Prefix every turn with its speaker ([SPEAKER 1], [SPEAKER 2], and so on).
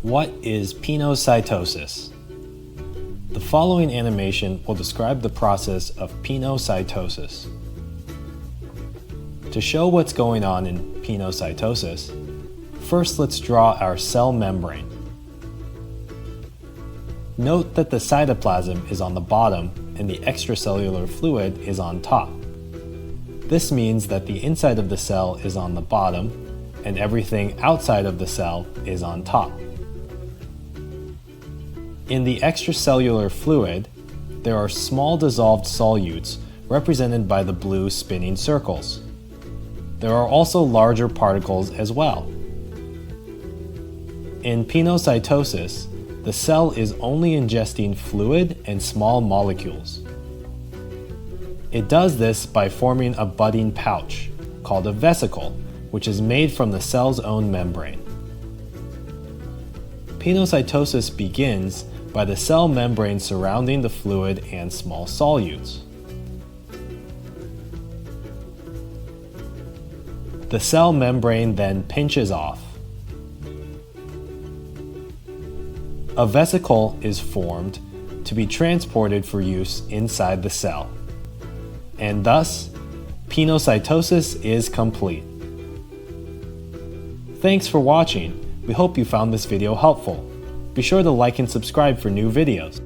[SPEAKER 1] What is pinocytosis? The following animation will describe the process of pinocytosis. To show what's going on in pinocytosis, first let's draw our cell membrane. Note that the cytoplasm is on the bottom and the extracellular fluid is on top. This means that the inside of the cell is on the bottom and everything outside of the cell is on top. In the extracellular fluid, there are small dissolved solutes represented by the blue spinning circles. There are also larger particles as well. In pinocytosis, the cell is only ingesting fluid and small molecules. It does this by forming a budding pouch, called a vesicle, which is made from the cell's own membrane. Pinocytosis begins by the cell membrane surrounding the fluid and small solutes. The cell membrane then pinches off. A vesicle is formed to be transported for use inside the cell. And thus, pinocytosis is complete. Thanks for watching. We hope you found this video helpful. Be sure to like and subscribe for new videos.